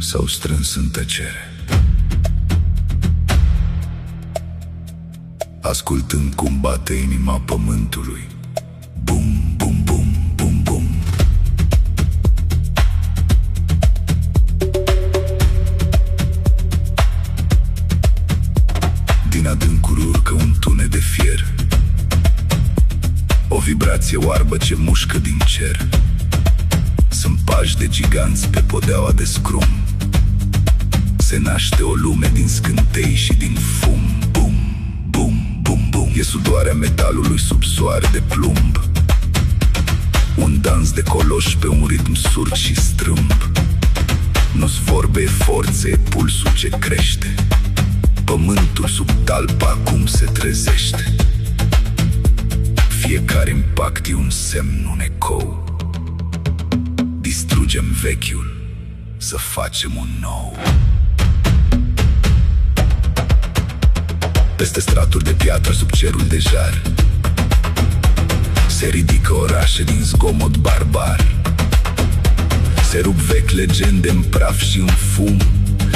s-au strâns în tăcere, ascultând cum bate inima pământului. Bum, bum, bum, bum, bum. Din adâncuri urcă un tunet de fier, o vibrație oarbă ce mușcă din cer. Sunt pași de giganți pe podeaua de scrum. Se naște o lume din scântei și din fum. Bum, bum, bum, bum. E sudoarea metalului sub soare de plumb, un dans de coloși pe un ritm surd și strâmb. Nu-s vorbe, e forță, e pulsul ce crește. Pământul sub talpa acum se trezește. Fiecare impact e un semn, un ecou. Distrugem vechiul, să facem un nou. Peste straturi de piatră, sub cerul de jar, se ridică orașe din zgomot barbar. Se rup vechi legende în praf și în fum.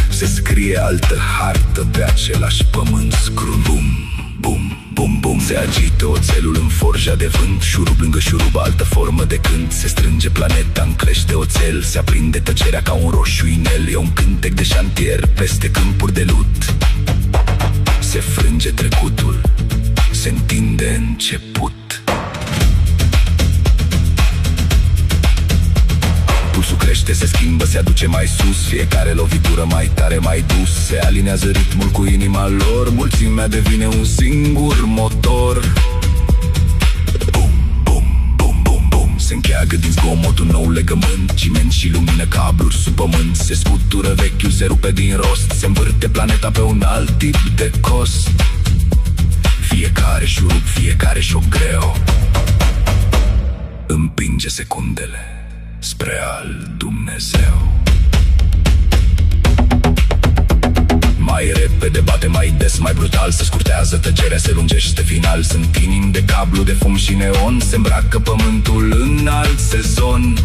Se scrie altă hartă pe același pământ scrum. Bum, bum, bum, bum. Se agită oțelul în forja de vânt, șurub lângă șurub, altă formă de cânt. Se strânge planeta în clești de oțel, se aprinde tăcerea ca un roșu inel. E un cântec de șantier peste câmpuri de lut. Se frânge trecutul, se întinde început. Pulsul crește, se schimbă, se aduce mai sus. Fiecare lovitură mai tare, mai dus. Se alinează ritmul cu inima lor. Mulțimea devine un singur motor. Bum, bum, bum, bum, bum. Se încheagă din zgomot un nou legământ. Ciment și lumină, cabluri sub pământ. Se scutură vechiul, se rupe din rost. Se învârte planeta pe un alt tip de cost. Fiecare șurub, fiecare șoc greu împinge secundele spre al Dumnezeu. Mai repede bate, mai des, mai brutal. Se scurtează tăcerea, se lungește final. Sunt inimi de cablu, de fum și neon. Se îmbracă pământul în alt sezon.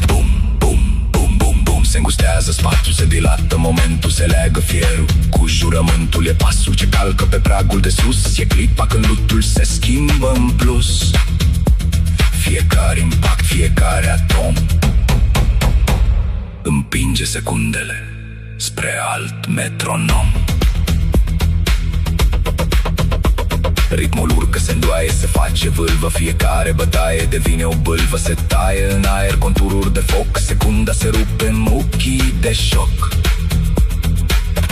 Bum, bum, bum, bum, bum. Se îngustează spațiul, se dilată momentul. Se leagă fierul cu jurământul. E pasul ce calcă pe pragul de sus. E clipa când lutul se schimbă în plus. Fiecare impact, fiecare atom împinge secundele spre alt metronom. Ritmul urcă, se îndoaie, se face vâlvă. Fiecare bătaie devine o bâlvă. Se taie în aer contururi de foc. Secunda se rupe în muchii de șoc.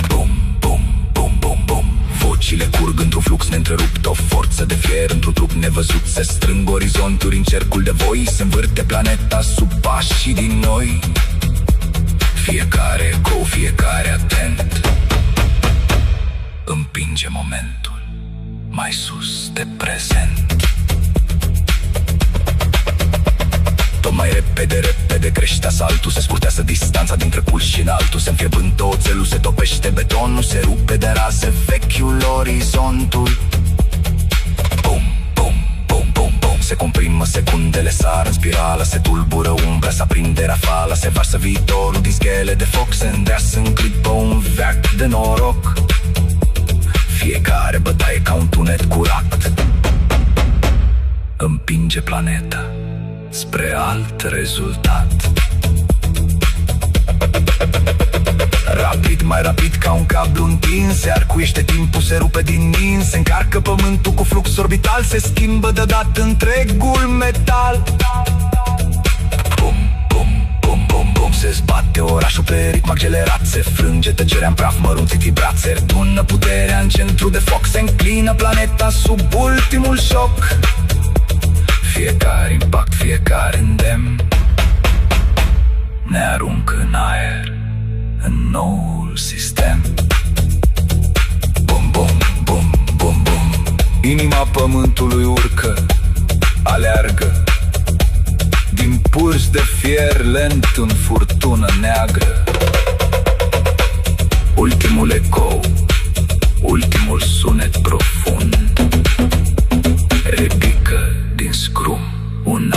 Bum, bum, bum, bum, bum. Vocile curg într-un flux neîntrerupt. O forță de fier într-un trup nevăzut. Se strâng orizonturi în cercul de voi. Se învârte planeta sub pașii din noi. Fiecare ecou, fiecare atent împinge momentul mai sus de prezent. Tot mai repede, repede crește asaltul. Se scurtează distanța dintre puls și înaltul. Se înfiebântă oțelul, se topește betonul. Se rupe de raze vechiul orizontul. Bum, bum, bum, bum, bum. Se comprimă secundele, sar în spirală. Se tulbură umbra, se aprinde rafala. Se varsă viitorul din schele de foc. Se îndreasă în clipă un veac de noroc. Fiecare bătaie ca un tunet curat împinge planeta spre alt rezultat. Rapid, mai rapid ca un cablu întins. Se arcuiește timpul, se rupe din nin. Se încarcă pământul cu flux orbital. Se schimbă deodată întregul metal. Bum, bum, bum, bum, bum. Se zbate orașul pe ritm accelerat. Se frânge tăcerea în praf, mărunțit vibrat. Se returnă puterea în centru de foc. Se înclină planeta sub ultimul șoc. Fiecare impact, fiecare îndemn ne aruncă în aer, în noul sistem. Bum, bum, bum, bum, bum. Inima pământului urcă, aleargă din purși de fier lent în furtună neagră. Ultimul ecou, ultimul sunet profund ridică din scrum un